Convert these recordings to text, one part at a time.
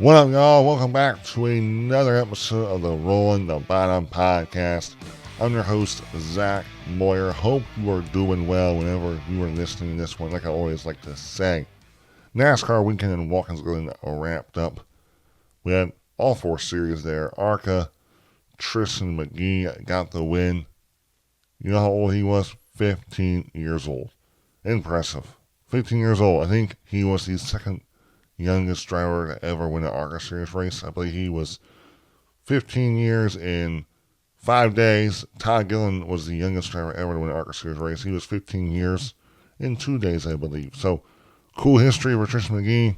What up, y'all? Welcome back to another episode of the Rolling the Bottom podcast. I'm your host, Zach Moyer. Hope you are doing well whenever you are listening to this one. Like I always like to say, NASCAR weekend in Walkin Glen wrapped up. We had all four series there. ARCA, Tristan McGee got the win. You know how old he was? 15 years old. Impressive. 15 years old. I think he was the second youngest driver to ever win an ARCA Series race. I believe he was 15 years in 5 days. Todd Gillen was the youngest driver ever to win an ARCA Series race. He was 15 years in 2 days, I believe. So, cool history for Tristan McGee.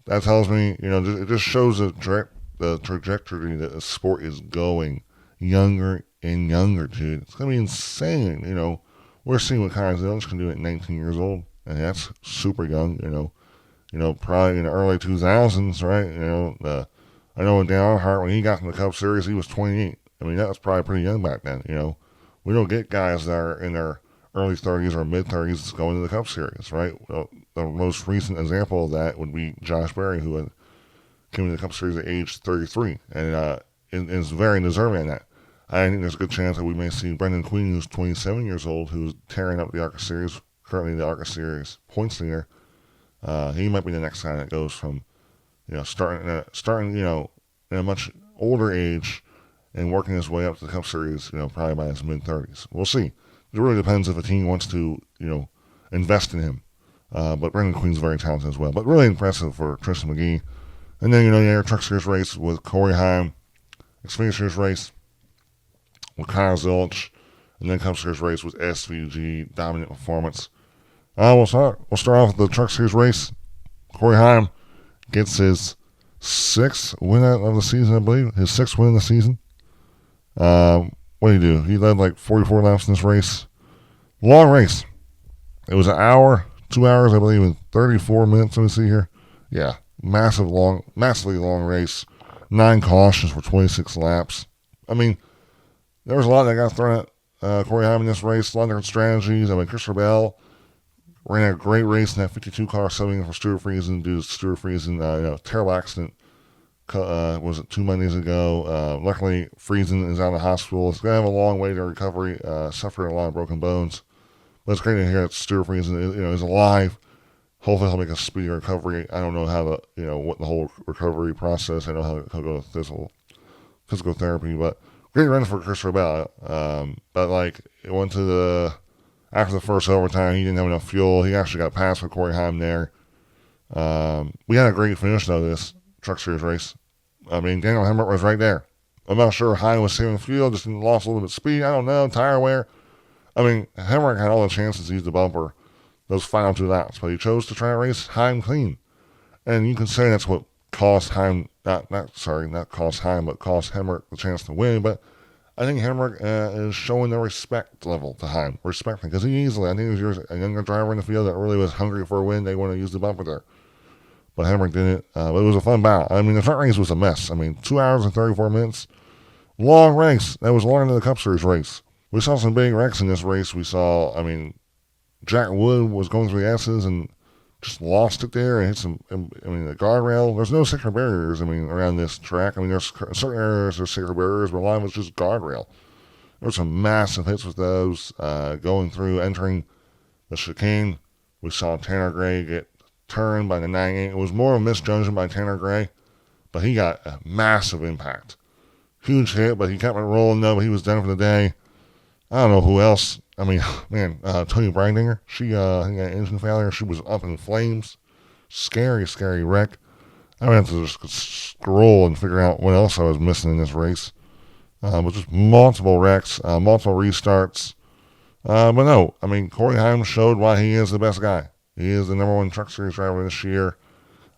That tells me, it just shows the trajectory that the sport is going. Younger and younger, dude. It's going to be insane, We're seeing what Kyle Zillage can do at 19 years old, and that's super young, probably in the early 2000s, right? I know Dan Earnhardt, when he got in the Cup Series, he was 28. I mean, that was probably pretty young back then, We don't get guys that are in their early 30s or mid-30s going to the Cup Series, right? Well, the most recent example of that would be Josh Berry, who came to the Cup Series at age 33, and is very deserving of that. I think there's a good chance that we may see Brendan Queen, who's 27 years old, who's tearing up the ARCA Series, currently the ARCA Series points leader. He might be the next guy that goes from, starting, in a much older age and working his way up to the Cup Series, probably by his mid-30s. We'll see. It really depends if a team wants to, invest in him. But Brendan Queen's very talented as well. But really impressive for Tristan McGee. And then, the Air Truck Series race with Corey Heim, Xfinty Series race with Kyle Zillage, and then Cup Series race with SVG, dominant performance. We'll start off with the Truck Series race. Corey Heim gets his sixth win of the season, I believe. His sixth win of the season. What did he do? He led like 44 laps in this race. Long race. It was an hour, 2 hours, I believe, and 34 minutes. Let me see here. Yeah, massively long race. 9 cautions for 26 laps. I mean, there was a lot that got thrown at Corey Heim in this race. A lot of different strategies. I mean, Christopher Bell ran a great race in that 52 car subbing for Stuart Friesen due to Stuart Friesen, terrible accident. Was it 2 Mondays ago? Luckily, Friesen is out of the hospital. It's going to have a long way to recovery. Suffered a lot of broken bones. But it's great to hear that Stuart Friesen is alive. Hopefully he'll make a speedy recovery. I don't know how what the whole recovery process. I know how he'll go to physical therapy, but great run for Christopher Bell. But it went to after the first overtime, he didn't have enough fuel. He actually got past with Corey Heim there. We had a great finish though, this Truck Series race. I mean, Daniel Hemrick was right there. I'm not sure Heim was saving fuel, just lost a little bit of speed. I don't know, tire wear. I mean, Hemrick had all the chances to use the bumper those final 2 laps, but he chose to try to race Heim clean. And you can say that's what cost Heim, not cost Heim, but cost Hemrick the chance to win. But I think Hemrick is showing the respect level to Heim. Respect him, because he easily, I think he was a younger driver in the field that really was hungry for a win. They want to use the bumper there. But Hemrick didn't. But it was a fun battle. I mean, the front race was a mess. I mean, 2 hours and 34 minutes. Long race. That was longer than the Cup Series race. We saw some big wrecks in this race. We saw, Jack Wood was going through the S's and just lost it there and hit the guardrail. There's no sacred barriers, around this track. There's certain areas there's sacred barriers, but a lot of it's just guardrail. There were some massive hits with those entering the chicane. We saw Tanner Gray get turned by the 9-8. It was more of a misjudgment by Tanner Gray, but he got a massive impact. Huge hit, but he kept it rolling though, but he was done for the day. I don't know who else. Tony Bragdinger, she got an engine failure. She was up in flames. Scary, scary wreck. I would have to just scroll and figure out what else I was missing in this race. But just multiple wrecks, multiple restarts. But no, Corey Heim showed why he is the best guy. He is the number 1 Truck Series driver this year.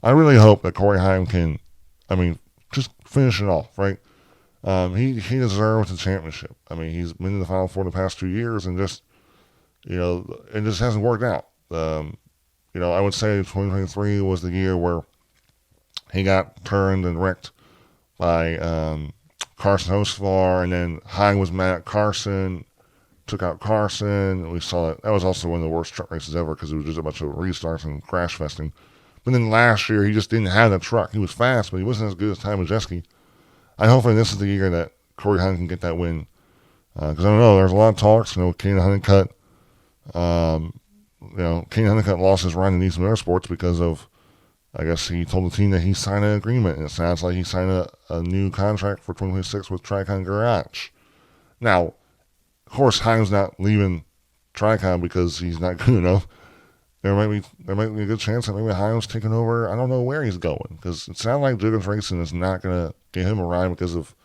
I really hope that Corey Heim can, just finish it off, right? He deserves the championship. He's been in the Final Four the past 2 years and just, it just hasn't worked out. I would say 2023 was the year where he got turned and wrecked by Carson Hocevar, and then Heim was mad at Carson, took out Carson. We saw that was also one of the worst truck races ever because it was just a bunch of restarts and crash festing. But then last year, he just didn't have the truck. He was fast, but he wasn't as good as Ty Majeski. I hope this is the year that Corey Hunt can get that win. Because I don't know, there's a lot of talks. Kane Honeycutt. Kane Honeycutt lost his run in these motorsports because of, I guess he told the team that he signed an agreement, and it sounds like he signed a new contract for 2026 with Tricon Garage. Now, of course, Heim's not leaving Tricon because he's not good enough. There might be a good chance that maybe Heim's taking over. I don't know where he's going, because it sounds like Jiggins Racing is not going to get him a ride because of,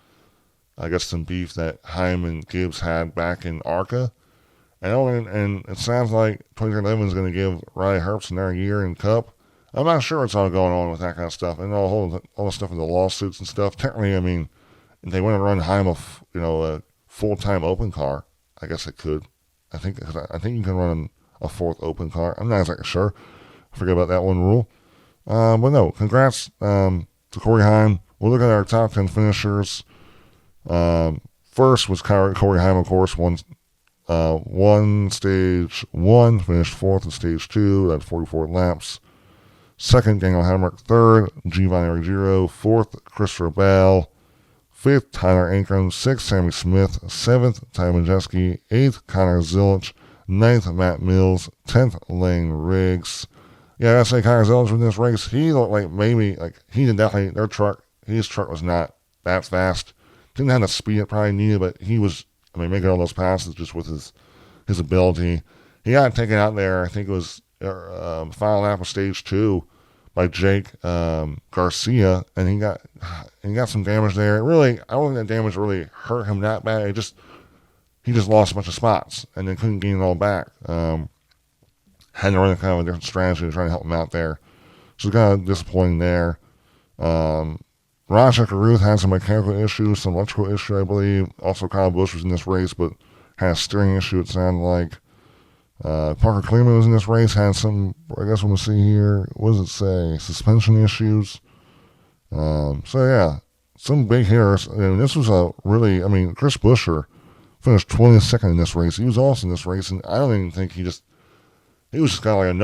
I guess, some beef that Heim and Gibbs had back in ARCA. And it sounds like 2011 is going to give Riley Herbst another year in Cup. I'm not sure what's all going on with that kind of stuff. And all the stuff with the lawsuits and stuff. Technically, I mean, if they want to run Heim a full-time open car, I guess it could. I think you can run a fourth open car. I'm not exactly sure. I forget about that one rule. But no, congrats to Corey Heim. We'll look at our top 10 finishers. First was Corey Heim, of course, won stage 1, finished 4th in stage 2, had 44 laps. Second, Daniel Hemrick. Third, Giovanni Ruggiero. 4th, Christopher Bell. 5th, Tyler Ankrum. 6th, Sammy Smith. 7th, Ty Majeski. 8th, Connor Zilic. 9th, Matt Mills. 10th, Lane Riggs. Yeah, I gotta say, Connor Zilic in this race, he looked like he did definitely, his truck was not that fast. Didn't have the speed it probably needed, but he was, making all those passes just with his ability. He got taken out there, I think it was final lap of stage 2 by Jake Garcia, and he got some damage there. Really, I don't think that damage really hurt him that bad. He just lost a bunch of spots and then couldn't gain it all back. Had to run kind of a different strategy to try to help him out there. So it's kind of disappointing there. Rochester Ruth had some mechanical issues, some electrical issue, I believe. Also, Kyle Busch was in this race, but had a steering issue, it sounded like. Parker Kleeman was in this race, had some, I guess we'll see here, what does it say? Suspension issues. So yeah, some big hitters. And this was Chris Buescher finished 22nd in this race. He was also in this race, and I don't even think he was just kind of like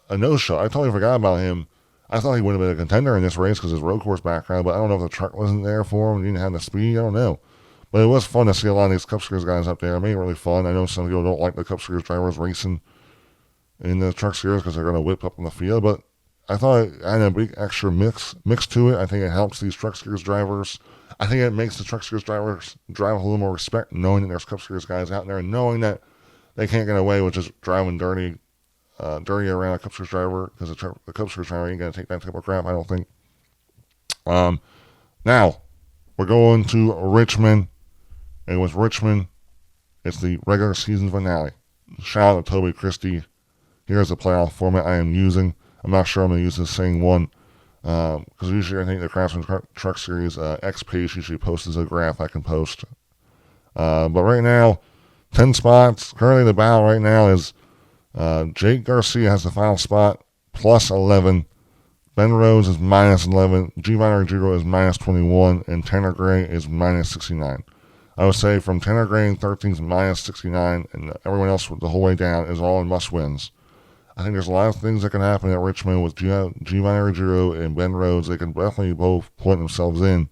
a no-show. I totally forgot about him. I thought he would have been a contender in this race because of his road course background, but I don't know if the truck wasn't there for him and he didn't have the speed. I don't know. But it was fun to see a lot of these Cup Series guys up there. It made it really fun. I know some people don't like the Cup Series drivers racing in the Truck Series because they're going to whip up on the field, but I thought it had a big extra mix to it. I think it helps these Truck Series drivers. I think it makes the Truck Series drivers drive with a little more respect, knowing that there's Cup Series guys out there and knowing that they can't get away with just driving dirty around a Cup Series driver, because the Cup Series driver ain't going to take that type of crap, I don't think. Now, we're going to Richmond, and with Richmond, it's the regular season finale. Shout out to Toby Christie. Here's the playoff format I am using. I'm not sure I'm going to use the same one, because usually I think the Craftsman Truck Series X page usually posts a graph I can post. But right now, 10 spots. Currently the battle right now is Jake Garcia has the final spot, plus 11. Ben Rhodes is minus 11. Giovanni Ruggiero is minus 21. And Tanner Gray is minus 69. I would say from Tanner Gray in 13th minus 69, and everyone else the whole way down is all in must-wins. I think there's a lot of things that can happen at Richmond with Giovanni Ruggiero and Ben Rhodes. They can definitely both point themselves in.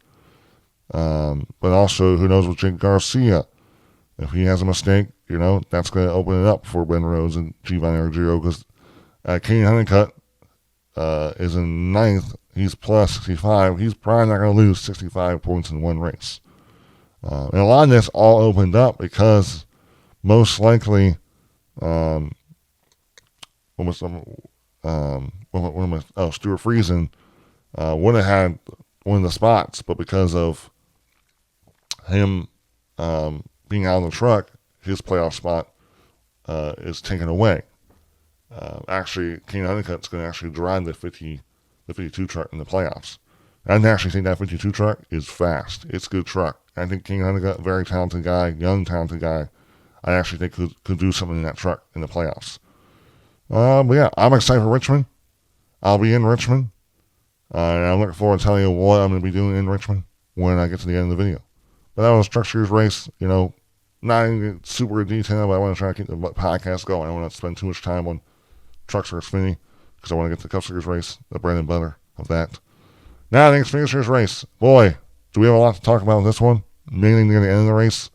But also, who knows with Jake Garcia? If he has a mistake, that's going to open it up for Ben Rhodes and Giovanni Ruggiero, because Kenny Honeycutt is in 9th. He's plus 65. He's probably not going to lose 65 points in one race. And a lot of this all opened up because most likely, Stuart Friesen would have had one of the spots, but because of him being out of the truck, his playoff spot is taken away. Actually, Kenny Honeycutt's going to actually drive the 52 truck in the playoffs. I actually think that 52 truck is fast. It's a good truck. I think Kenny Honeycutt, very talented guy, young talented guy. I actually think could do something in that truck in the playoffs. But yeah, I'm excited for Richmond. I'll be in Richmond. And I'm looking forward to telling you what I'm going to be doing in Richmond when I get to the end of the video. But that was a Truck Series race, not in super detail, but I want to try to keep the podcast going. I don't want to spend too much time on Trucks or Xfinty. because I want to get the Cup Series race, the bread and butter of that. Now the Xfinity Series race. Boy, do we have a lot to talk about in this one. Mainly near the end of the race.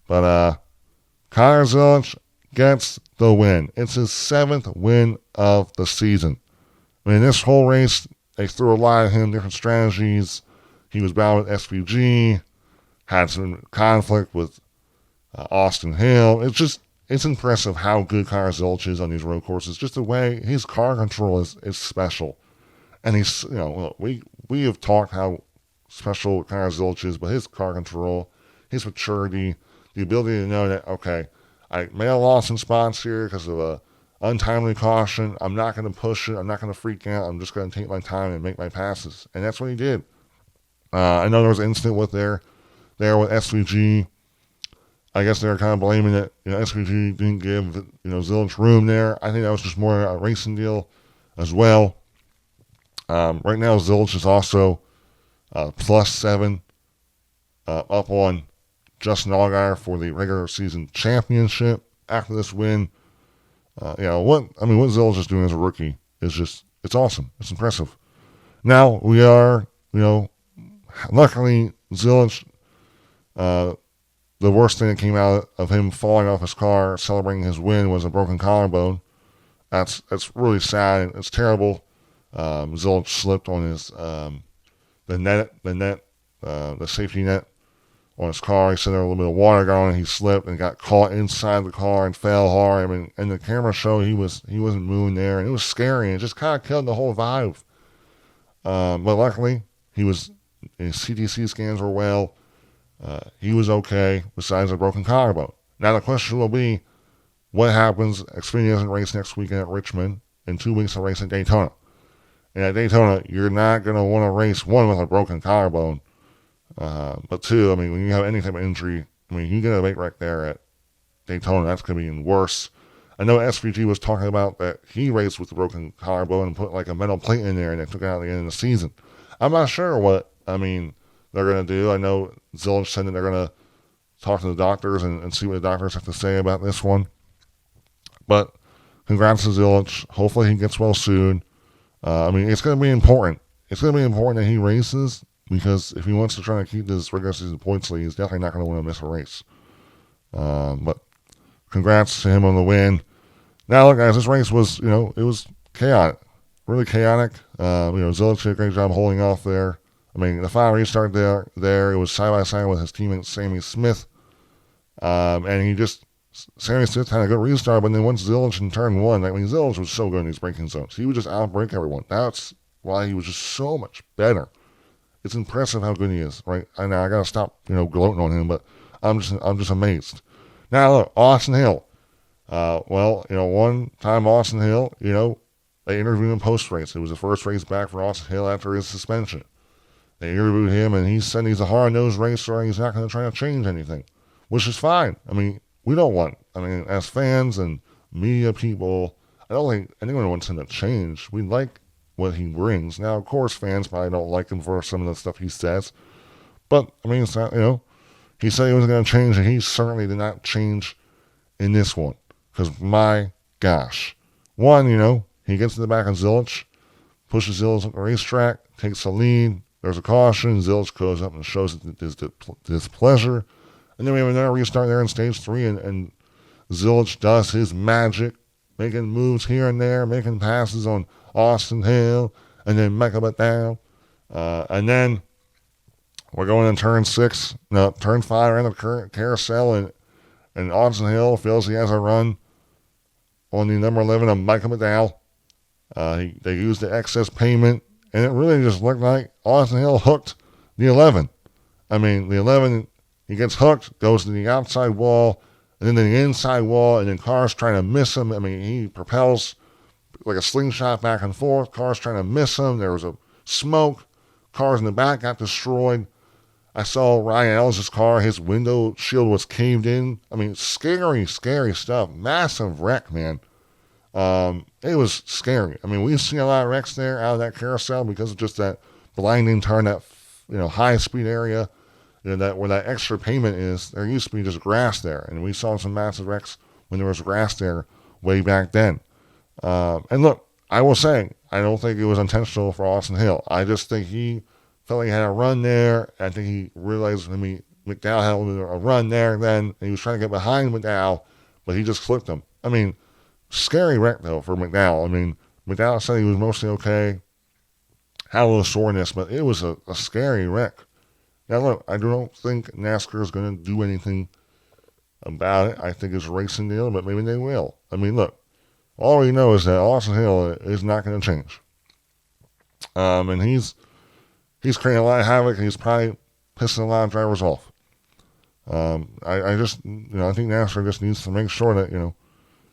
But Connor Zilisch gets the win. It's his 7th win of the season. I mean, this whole race, they threw a lot at him, different strategies. He was bound with SVG, had some conflict with Austin Hill. It's impressive how good Connor Zilisch is on these road courses. Just the way his car control is special. And he's, we have talked how special Connor Zilisch is, but his car control, his maturity, the ability to know that, okay, I may have lost some spots here because of a untimely caution. I'm not going to push it. I'm not going to freak out. I'm just going to take my time and make my passes. And that's what he did. I know there was an incident with there with SVG. I guess they were kind of blaming it. SVG didn't give, Zilisch room there. I think that was just more a racing deal as well. Right now, Zilisch is also +7 up on Justin Allgaier for the regular season championship after this win. What Zilisch is doing as a rookie is it's awesome. It's impressive. Now we are, luckily Zilisch, the worst thing that came out of him falling off his car celebrating his win was a broken collarbone. That's really sad. It's terrible. Zilisch slipped on his the safety net on his car. He said there was a little bit of water got on it. He slipped and got caught inside the car and fell hard. I mean, and the camera showed he wasn't moving there, and it was scary. And it just kind of killed the whole vibe. But luckily, his CTC scans were well. He was okay, besides a broken collarbone. Now the question will be, what happens? Xfinity doesn't race next weekend at Richmond. In 2 weeks, they'll race at Daytona. And at Daytona, you're not going to want to race, one, with a broken collarbone. But two, I mean, when you have any type of injury, you get a weight wreck there at Daytona, that's going to be even worse. I know SVG was talking about that he raced with a broken collarbone and put like a metal plate in there and they took it out at the end of the season. I'm not sure what, they're going to do. I know Zilisch said that they're going to talk to the doctors and see what the doctors have to say about this one. But congrats to Zilisch. Hopefully he gets well soon. It's going to be important. It's going to be important that he races, because if he wants to try to keep this regular season points lead, he's definitely not going to want to miss a race. But congrats to him on the win. Now, look, guys, this race was, it was chaotic. Really chaotic. Zilisch did a great job holding off there. The final restart there, it was side-by-side with his teammate Sammy Smith. And Sammy Smith had a good restart, but then once Zilisch in turn one, Zilisch was so good in these braking zones. He would just outbrake everyone. That's why he was just so much better. It's impressive how good he is, right? I know I gotta stop, gloating on him, but I'm just amazed. Now look, Austin Hill. One time Austin Hill, they interviewed him post-race. It was the first race back for Austin Hill after his suspension. They interviewed him, and he said he's a hard-nosed racer, and he's not going to try to change anything, which is fine. We don't want, as fans and media people, I don't think anyone wants him to change. We like what he brings. Now, of course, fans probably don't like him for some of the stuff he says, but, it's not, he said he wasn't going to change, and he certainly did not change in this one, because my gosh. One, he gets in the back of Zilisch, pushes Zilisch up the racetrack, takes the lead. There's a caution. Zilisch goes up and shows his displeasure. And then we have another restart there in stage 3, and Zilisch does his magic, making moves here and there, making passes on Austin Hill, and then making it down. And then we're going in turn 5 around the carousel, and Austin Hill feels he has a run on the number 11 of Michael McDowell. They used the excess payment, and it really just looked like Austin Hill hooked the 11. The 11, he gets hooked, goes to the outside wall, and then to the inside wall, and then cars trying to miss him. He propels like a slingshot back and forth. Cars trying to miss him. There was a smoke. Cars in the back got destroyed. I saw Ryan Ellis' car. His window shield was caved in. Scary, scary stuff. Massive wreck, man. It was scary. We've seen a lot of wrecks there out of that carousel because of just that blinding turn, that high speed area, that where that extra payment is. There used to be just grass there, and we saw some massive wrecks when there was grass there way back then. And look, I will say, I don't think it was intentional for Austin Hill. I just think he felt like he had a run there. I think he realized McDowell had a run there then, and he was trying to get behind McDowell, but he just clipped him. I mean, scary wreck, though, for McDowell. I mean, McDowell said he was mostly okay, had a little soreness, but it was a scary wreck. Now, look, I don't think NASCAR is going to do anything about it. I think it's a racing deal, but maybe they will. I mean, look, all we know is that Austin Hill is not going to change. And he's creating a lot of havoc, and he's probably pissing a lot of drivers off. I just, I think NASCAR just needs to make sure that,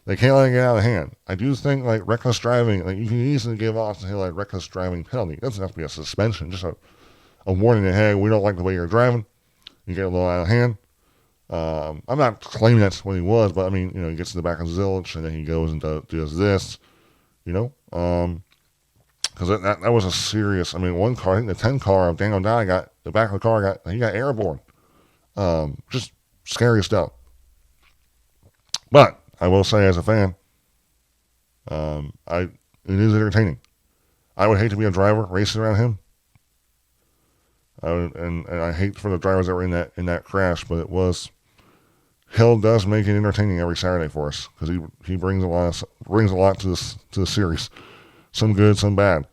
they can't let it get out of hand. I do think, like, reckless driving, like, you can easily give Austin Hill a reckless driving penalty. It doesn't have to be a suspension, just a warning that, hey, we don't like the way you're driving. You get a little out of hand. I'm not claiming that's what he was, but, I mean, he gets in the back of Zilch, and then he goes and does this, because that was a serious, one car, I think the 10 car of Daniel Dye the back of the car he got airborne. Just scary stuff. But I will say, as a fan, it is entertaining. I would hate to be a driver racing around him. And I hate for the drivers that were in that crash, but it was. Hill does make it entertaining every Saturday for us because he brings a lot to the series, some good, some bad.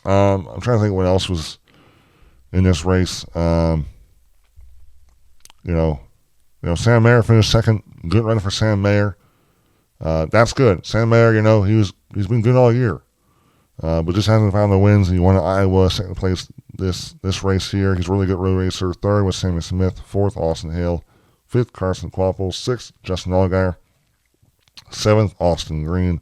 I'm trying to think what else was in this race. Sam Mayer finished second. Good run for Sam Mayer. That's good. Sam Mayer, he's been good all year, but just hasn't found the wins. He won at Iowa, second place this race here. He's a really good road racer. Third was Sammy Smith. Fourth, Austin Hill. Fifth, Carson Kvapil. Sixth, Justin Allgaier. Seventh, Austin Green.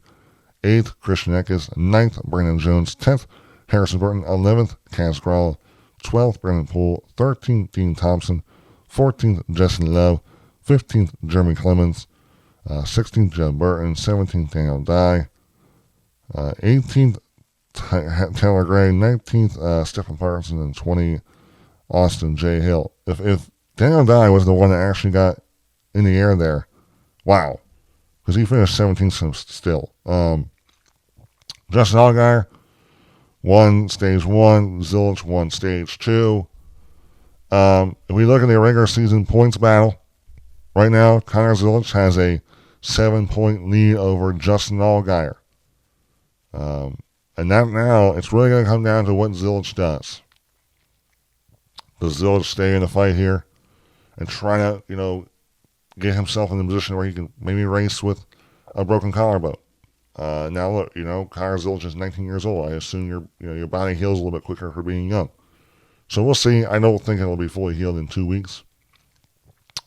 Eighth, Christian Eckes. Ninth, Brandon Jones. 10th, Harrison Burton. 11th, Kaz Gralla. 12th, Brandon Poole. 13th, Dean Thompson. 14th, Justin Love. 15th, Jeremy Clemens. 16th, Jed Burton. 17th, Daniel Dye. 18th, Taylor Gray. 19th, Stephen Parkinson. And 20, Austin J. Hill. If Daniel Dye was the one that actually got in the air there, wow. Because he finished 17th still. Justin Allgaier won stage 1. Zilch won stage 2. If we look at the regular season points battle, right now, Connor Zilch has a 7-point lead over Justin Allgaier. And that now, it's really going to come down to what Zilch does. Does Zilch stay in the fight here and try to, get himself in a position where he can maybe race with a broken collarbone? Now look, Connor Zilch is 19 years old. I assume your body heals a little bit quicker for being young. So we'll see. I don't think it'll be fully healed in 2 weeks.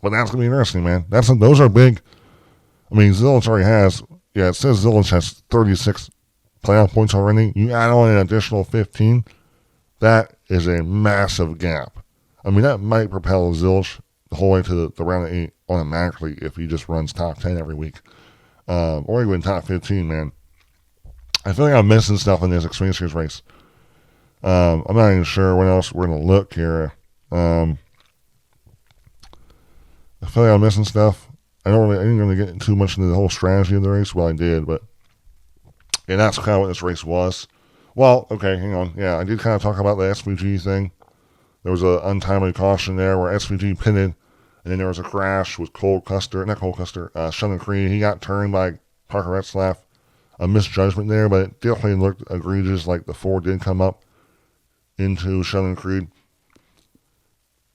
But that's going to be interesting, man. Those are big. Zilch already has, it says Zilch has 36 playoff points already. You add on an additional 15, that is a massive gap. That might propel Zilch the whole way to the round of 8 automatically if he just runs top 10 every week. Or even top 15, man. I feel like I'm missing stuff in this Xfinity Series race. I'm not even sure what else we're going to look here. I feel like I'm missing stuff. I didn't really get too much into the whole strategy of the race. Well, I did, but that's kind of what this race was. Well, okay, hang on. Yeah, I did kind of talk about the SVG thing. There was an untimely caution there where SVG pitted, and then there was a crash with Sheldon Creed. He got turned by Parker Retzlaff. A misjudgment there, but it definitely looked egregious, like the Ford did come up into Sheldon Creed.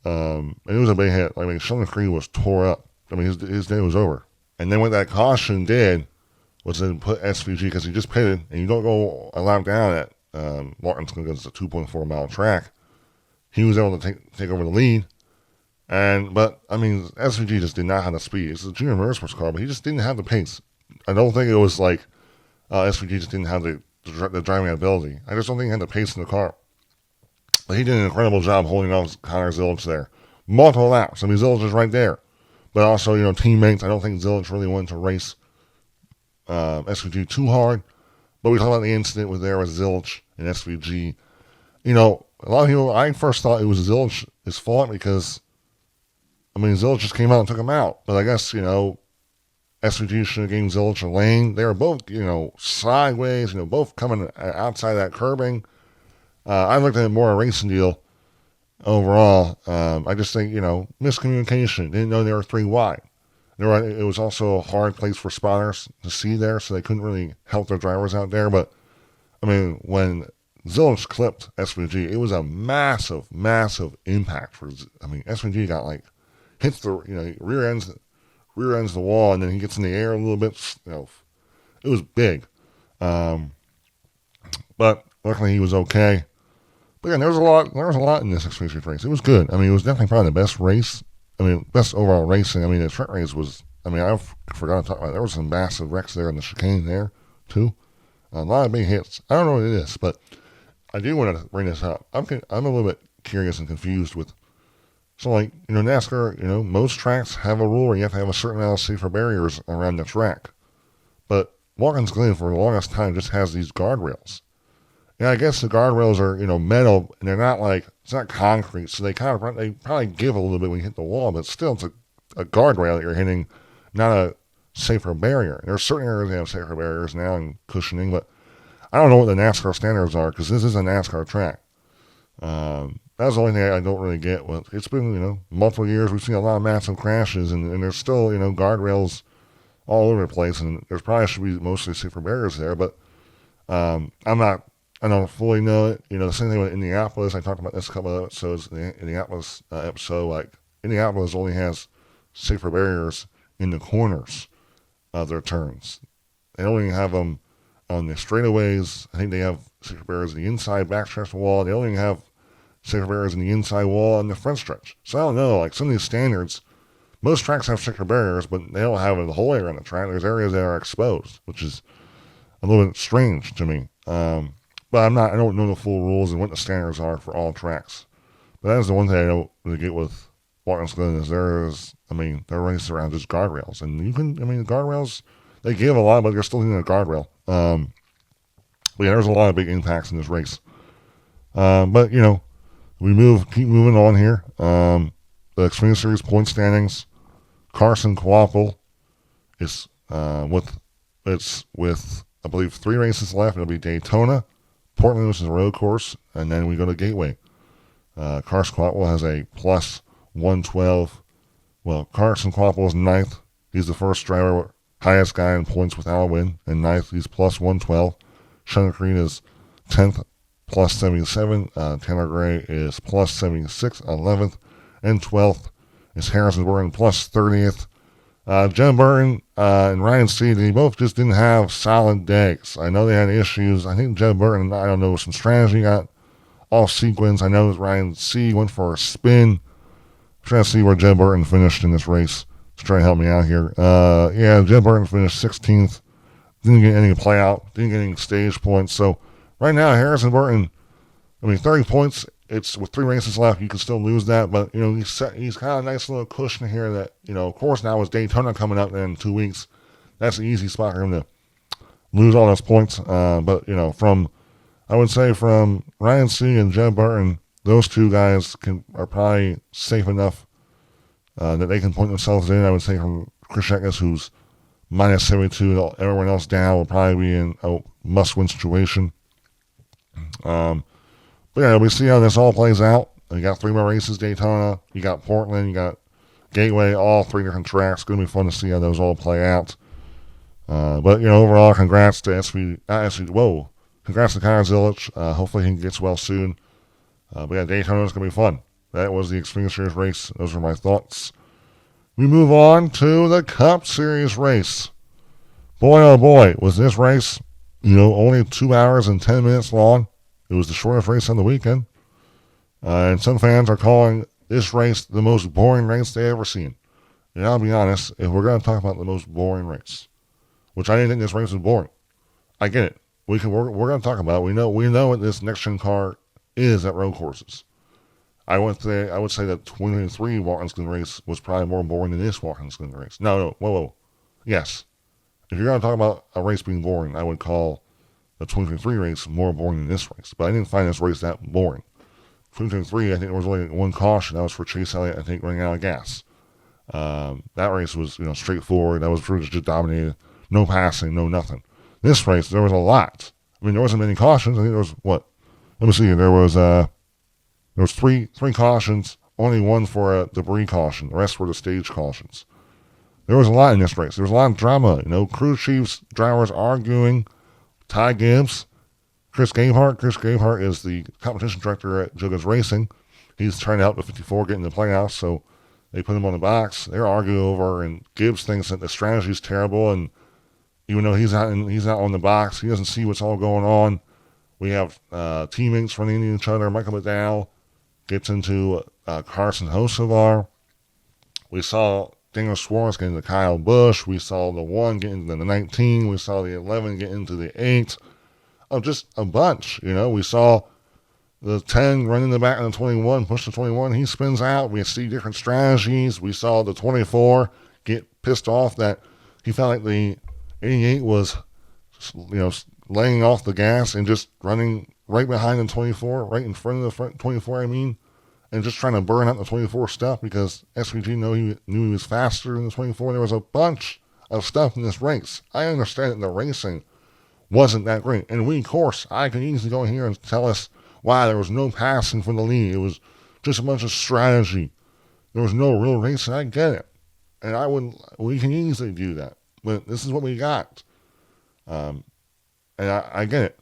And it was a big hit. Sheldon Creed was tore up. His day was over. And then what that caution did was then put SVG, because he just pitted, and you don't go a lap down at Martinsville because it's a 2.4 mile track. He was able to take over the lead. But SVG just did not have the speed. It's a junior motorsports car, but he just didn't have the pace. I don't think it was like SVG just didn't have the driving ability. I just don't think he had the pace in the car. But he did an incredible job holding off Connor Zilch there. Multiple laps. Zilch is right there. But also, teammates, I don't think Zilch really wanted to race SVG too hard. But we talked about the incident with Zilch and SVG. A lot of people, I first thought it was Zilch's fault because, Zilch just came out and took him out. But I guess, SVG should have gained Zilich a lane. They were both, sideways, both coming outside that curbing. I looked at it more a racing deal overall. I just think, miscommunication. Didn't know they were 3 wide. It was also a hard place for spotters to see there, so they couldn't really help their drivers out there. But, when Zilich clipped SVG, it was a massive, massive impact SVG got hits the, rear ends the wall, and then he gets in the air a little bit. It was big. But luckily he was okay. But again, there was a lot in this Xfinity race. It was good. It was definitely probably the best race. Best overall racing. The track race was, I forgot to talk about it. There was some massive wrecks there in the chicane there, too. A lot of big hits. I don't know what it is, but I do want to bring this up. I'm a little bit curious and confused with, NASCAR, most tracks have a rule where you have to have a certain amount of safer barriers around the track. But Walkin Glen, for the longest time, just has these guardrails. Yeah, I guess the guardrails are, metal, and they're not it's not concrete, so they probably give a little bit when you hit the wall, but still it's a guardrail that you're hitting, not a safer barrier. There are certain areas that have safer barriers now and cushioning, but I don't know what the NASCAR standards are, because this is a NASCAR track. That's the only thing I don't really get. Well, it's been, multiple years. We've seen a lot of massive crashes, and there's still, guardrails all over the place, and there probably should be mostly safer barriers there, but I don't fully know it. The same thing with Indianapolis. I talked about this a couple of episodes. The Indianapolis episode, Indianapolis only has safer barriers in the corners of their turns. They only have them on the straightaways. I think they have safer barriers in the inside backstretch wall. They only have safer barriers in the inside wall on the front stretch. So I don't know. Some of these standards, most tracks have safer barriers, but they don't have the whole area on the track. There's areas that are exposed, which is a little bit strange to me. But I don't know the full rules and what the standards are for all tracks. But that is the one thing I don't really get with Walkin Glen is they're raced around just guardrails. And the guardrails, they give a lot, but they're still in a guardrail. But yeah, there's a lot of big impacts in this race. But, we keep moving on here. The Xfinity Series point standings, Carson Kvapil is with, I believe, 3 races left. It'll be Daytona, Portland, which is a road course, and then we go to Gateway. Carson Kvapil has a plus 112. Well, Carson Kvapil is 9th. He's the first driver, highest guy in points without a win, and 9th. He's plus 112. Shannon Creed is 10th, plus 77. Tanner Gray is plus 76, 11th. And 12th is Harrison Burton, plus 30th. Jen Burton and Ryan Seed, they both just didn't have solid days. I know they had issues. I think Jen Burton, I don't know, some strategy got off sequence. I know Ryan Seed went for a spin. I'm trying to see where Jen Burton finished in this race to try to help me out here. Jen Burton finished 16th. Didn't get any play out. Didn't get any stage points. So right now, Harrison Burton, 30 points. It's with 3 races left, you can still lose that, but he's kind of a nice little cushion here that, of course now with Daytona coming up in 2 weeks, that's an easy spot for him to lose all those points. But I would say from Ryan C. and Jeb Burton, those 2 guys are probably safe enough that they can point themselves in. I would say from Chris Sheckes, who's minus 72, everyone else down will probably be in a must-win situation. But yeah, we see how this all plays out. You got 3 more races, Daytona, you got Portland, you got Gateway, all 3 different tracks. It's going to be fun to see how those all play out. But overall, congrats to congrats to Kyle Zilich. Hopefully he gets well soon. But yeah, Daytona is going to be fun. That was the Xfinity Series race. Those are my thoughts. We move on to the Cup Series race. Boy, oh boy, was this race, only 2 hours and 10 minutes long. It was the shortest race on the weekend. And some fans are calling this race the most boring race they've ever seen. And I'll be honest, if we're going to talk about the most boring race, which I didn't think this race was boring. I get it. We're going to talk about it. We know what this next-gen car is at road courses. I would say that 2023 Walkin Glen race was probably more boring than this Walkin Glen race. No, whoa. Yes. If you're going to talk about a race being boring, I would call the 2023 race more boring than this race. But I didn't find this race that boring. 2023, I think there was only 1 caution. That was for Chase Elliott, I think, running out of gas. That race was, straightforward. That was pretty much just dominated. No passing, no nothing. This race, there was a lot. I mean, there wasn't many cautions. I think there was, what? Let me see. There was three cautions, only one for a debris caution. The rest were the stage cautions. There was a lot in this race. There was a lot of drama. Crew chiefs, drivers arguing. Ty Gibbs, Chris Gabehart. Chris Gabehart is the competition director at Jugga's Racing. He's trying to help the 54 get in the playoffs, so they put him on the box. They're arguing over, and Gibbs thinks that the strategy is terrible, and even though he's not on the box, he doesn't see what's all going on. We have teammates running into each other. Michael McDowell gets into Carson Hocevar. We saw Daniel Schwartz get into Kyle Busch. We saw the 1 get into the 19. We saw the 11 get into the 8. Just a bunch, We saw the 10 run in the back of the 21, push the 21. He spins out. We see different strategies. We saw the 24 get pissed off that he felt like the 88 was, laying off the gas and just running right behind the 24, right in front of the front 24, and just trying to burn out the 24 stuff because SVG knew he was faster than the 24. There was a bunch of stuff in this race. I understand that the racing wasn't that great. And of course, I could easily go here and tell us why there was no passing for the lead. It was just a bunch of strategy. There was no real racing. I get it. And we can easily do that. But this is what we got. And I get it.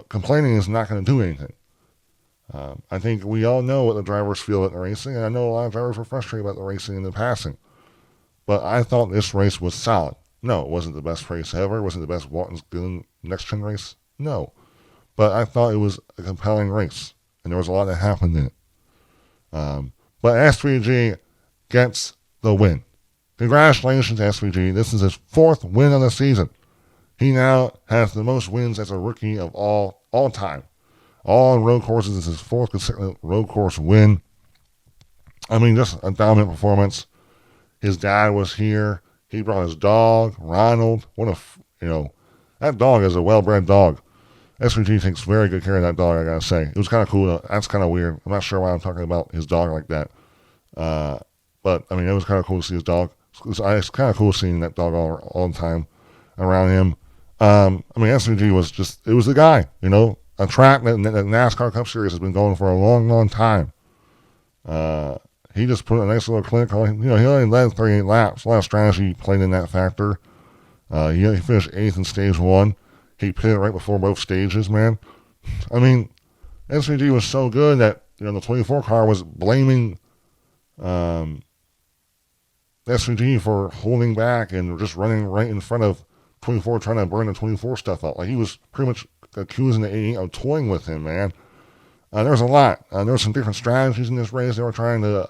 Complaining is not going to do anything. I think we all know what the drivers feel about the racing, and I know a lot of drivers were frustrated about the racing and the passing. But I thought this race was solid. No, it wasn't the best race ever. It wasn't the best Walkin Glen next gen race. No. But I thought it was a compelling race, and there was a lot that happened in it. But SVG gets the win. Congratulations, SVG. This is his 4th win of the season. He now has the most wins as a rookie of all time. All on road courses. This is his 4th consecutive road course win. I mean, just a dominant performance. His dad was here. He brought his dog, Ronald. That dog is a well-bred dog. SVG takes very good care of that dog, I gotta say. It was kind of cool. That's kind of weird. I'm not sure why I'm talking about his dog like that. But, I mean, it was kind of cool to see his dog. It's kind of cool seeing that dog all the time around him. SVG was it was the guy, a track that NASCAR Cup Series has been going for a long, long time. He just put a nice little clinic. He only led 38 laps. A lot of strategy played in that factor. He finished 8th in stage 1. He pitted right before both stages, man. I mean, SVG was so good that, the 24 car was blaming SVG for holding back and just running right in front of 24, trying to burn the 24 stuff out. Like, he was pretty much accusing the 88 of toying with him, man. There was a lot. There were some different strategies in this race. They were trying to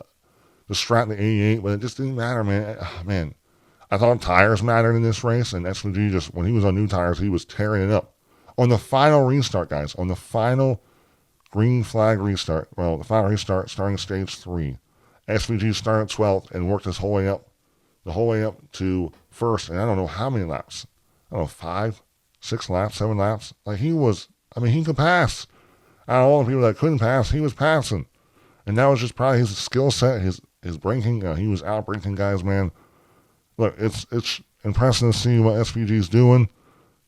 distract the 88, but it just didn't matter, man. I thought tires mattered in this race, and SVG when he was on new tires, he was tearing it up. On the final restart, guys, on the final green flag restart, the final restart starting stage 3, SVG started 12th and worked the whole way up to first, and I don't know how many laps. I don't know, 5, 6 laps, 7 laps. Like, he could pass. Out of all the people that couldn't pass, he was passing. And that was just probably his skill set, his braking. He was out-braking guys, man. Look, it's impressive to see what SVG's doing.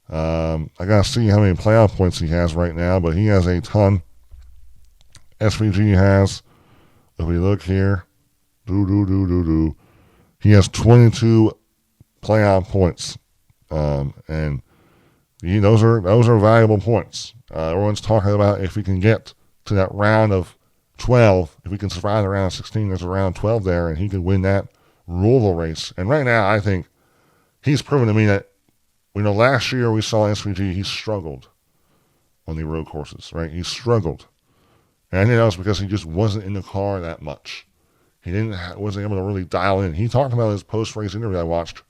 I got to see how many playoff points he has right now, but he has a ton. SVG has, if we look here, he has 22 playoff points. And those are valuable points. Everyone's talking about if we can get to that round of 12, if we can survive the round of 16, there's a round 12 there, and he could win that Louisville race. And right now, I think he's proven to me that, last year we saw SVG, he struggled on the road courses, right? He struggled. And I think that was because he just wasn't in the car that much. He wasn't able to really dial in. He talked about his post-race interview I watched,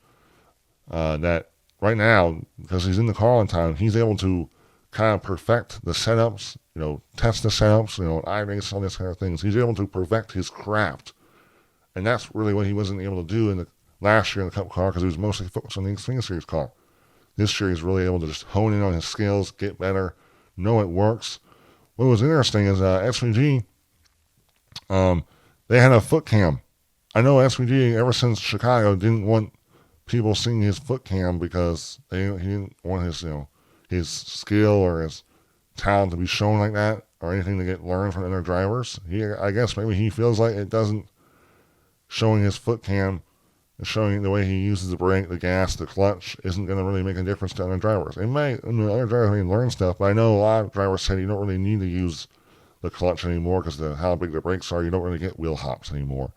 that right now, because he's in the car all the time, he's able to kind of perfect the setups, test the setups, iRace, all these kind of things. He's able to perfect his craft. And that's really what he wasn't able to do in the last year in the Cup car, because he was mostly focused on the Xfinty Series car. This year he's really able to just hone in on his skills, get better, know it works. What was interesting is SVG, they had a foot cam I know SVG ever since Chicago didn't want people seeing his foot cam because he didn't want his skill or his talent to be shown like that or anything to get learned from other drivers. I guess maybe he feels like it doesn't showing his foot cam and showing the way he uses the brake, the gas, the clutch isn't going to really make a difference to other drivers. It may, other drivers may learn stuff, but I know a lot of drivers say you don't really need to use the clutch anymore because of how big the brakes are. You don't really get wheel hops anymore.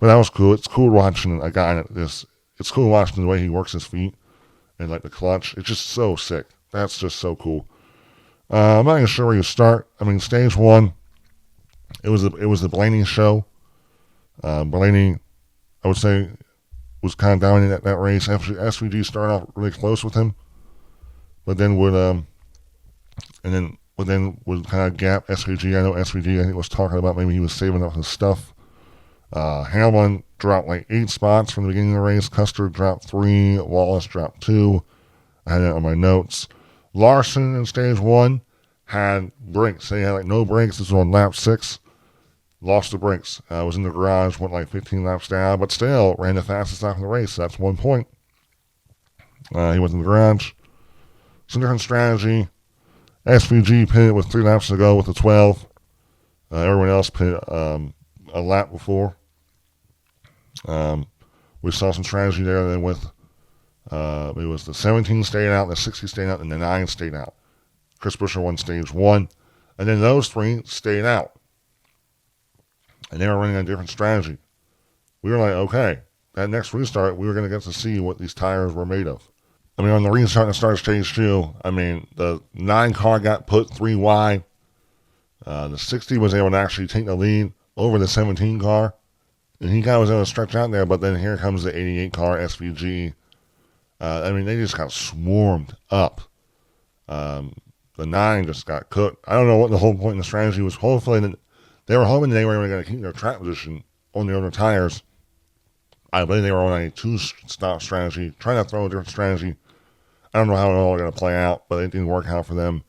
But that was cool. It's cool watching a guy like this. It's cool watching the way he works his feet and like the clutch. It's just so sick. That's just so cool. I'm not even sure where you start. I mean, stage one, it was the Blaney show. Blaney, I would say, was kind of dominating that race. SVG started off really close with him, but then would kind of gap SVG. I know SVG, I think, was talking about maybe he was saving up his stuff. Hamlin dropped like 8 spots from the beginning of the race. Custer dropped 3. Wallace dropped 2. I had that on my notes. Larson in stage 1 had brakes. They had like no brakes. This was on lap 6. Lost the brakes. Was in the garage, went like 15 laps down, but still ran the fastest lap in the race. So that's 1 point. He was in the garage. Some different strategy. SVG pitted with 3 laps to go with the 12. Everyone else pitted a lap before. We saw some strategy there. Then with it was the 17 stayed out, the 60 stayed out, and the 9 stayed out. Chris Buescher won stage 1, and then those 3 stayed out. And they were running a different strategy. We were like, okay, that next restart, we were going to get to see what these tires were made of. I mean, on the restart and start stage 2, I mean, the 9 car got put 3 wide. The 60 was able to actually take the lead over the 17 car. And he kind of was able to stretch out there, but then here comes the 88 car, SVG. I mean, they just got swarmed up. The 9 just got cooked. I don't know what the whole point of the strategy was. Hopefully, they were hoping they were going to keep their track position on the other tires. I believe they were on a 2-stop strategy, trying to throw a different strategy. I don't know how it all going to play out, but it didn't work out for them.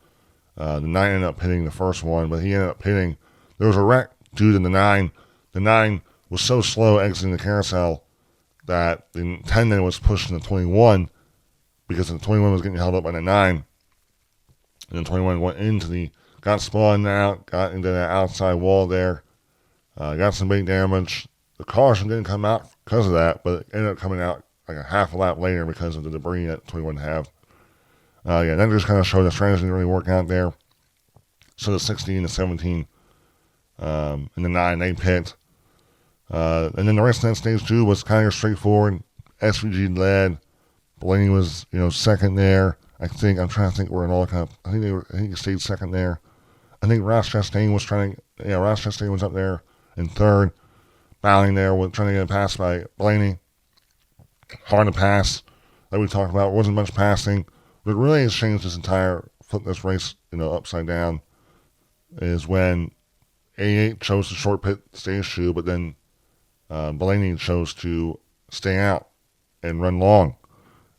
The 9 ended up hitting the first one, but he ended up hitting. There was a wreck due to the 9. The 9 was so slow exiting the carousel that the 10 then was pushing the 21 because the 21 was getting held up by the 9. And the 21 went got spun out, got into that outside wall there, got some big damage. The caution didn't come out because of that, but it ended up coming out like a half a lap later because of the debris that 21 had. That just kind of showed the strategy didn't really work out there. So the 16, the 17, and the 9, they picked. And then the rest of that stage 2 was kind of straightforward. SVG led. Blaney was, second there. I'm trying to think where it all kind of, I think he stayed second there. I think Ross Chastain was up there in third. Bowling there, trying to get a pass by Blaney. Hard to pass, like we talked about. Wasn't much passing. What really has changed this entire flip this race, upside down, is when 88 chose to short pit stage 2, but then Blaney chose to stay out and run long.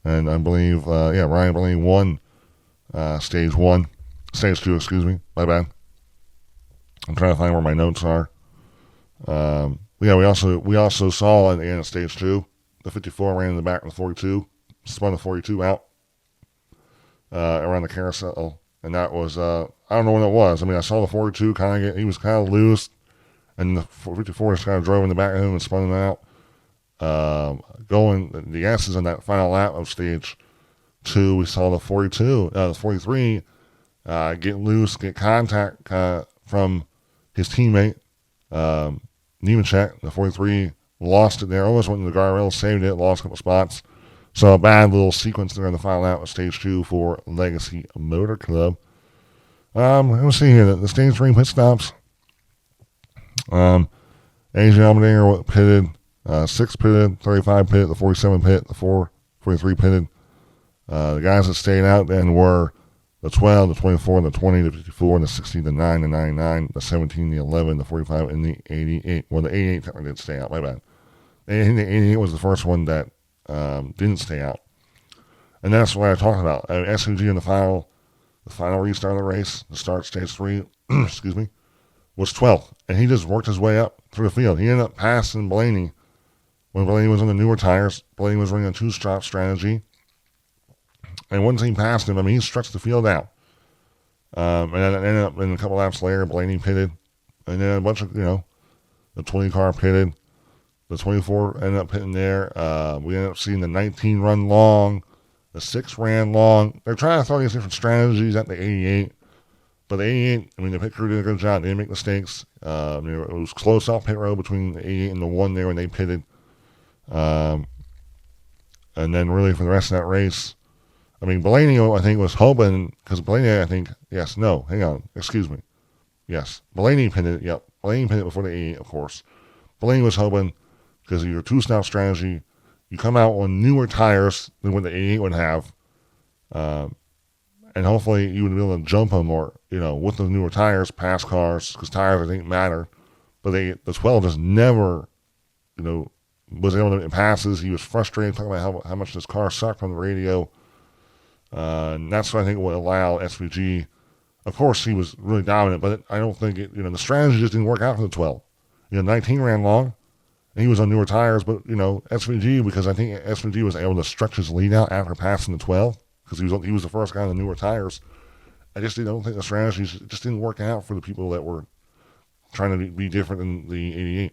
And I believe, Ryan Blaney won stage 2, excuse me. My bad. I'm trying to find where my notes are. We also saw at the end of stage 2, the 54 ran in the back of the 42, spun the 42 out around the carousel, and that was I don't know when it was. I mean, I saw the 42 he was kind of loose, and the 54 just kind of drove in the back of him and spun him out. The S's on that final lap of stage 2, we saw the 43 get loose, get contact from his teammate. Nemechek, the 43, lost it there. Almost went to the guardrail, saved it, lost a couple spots. So a bad little sequence there in the final lap of stage 2 for Legacy Motor Club. Let's see here. The stage 3 pit stops. AJ Allmendinger pitted. 6 pitted, 35 pitted, the 47 pit, the 43 pitted. The guys that stayed out then were the 12, the 24, the 20, the 54, the 60, the 9, the 99, the 17, the 11, the 45, and the 88. Well, the 88 technically did stay out, my bad. I think the 88 was the first one that didn't stay out. And that's what I talked about. SVG in the final restart of the race, the start stage 3, excuse me, was 12th. And he just worked his way up through the field. He ended up passing Blaney when Blaney was on the newer tires, Blaney was running a two-stop strategy. And once he passed him, I mean, he stretched the field out. And then it ended up in a couple laps later, Blaney pitted. And then a bunch of, the 20 car pitted. The 24 ended up hitting there. We ended up seeing the 19 run long. The 6 ran long. They're trying to throw these different strategies at the 88. But the 88, I mean, the pit crew did a good job. They didn't make mistakes. It was close off pit road between the 88 and the 1 there when they pitted. And then really for the rest of that race, I mean, Blaney, I think, was hoping, because Blaney, I think, Blaney pitted, Blaney pitted before the 88, of course. Blaney was hoping, because of your two-stop strategy, you come out on newer tires than what the 88 would have, and hopefully you would be able to jump them or, with the newer tires, past cars, because tires, I think, matter. But the 12 just never, was able to make passes. He was frustrated, talking about how much this car sucked on the radio. And that's what I think would allow SVG. Of course, he was really dominant, but I don't think the strategy just didn't work out for the 12. 19 ran long, and he was on newer tires, but, SVG, because I think SVG was able to stretch his lead out after passing the 12, because he was the first guy on the newer tires. I don't think the strategies just didn't work out for the people that were trying to be different than the 88.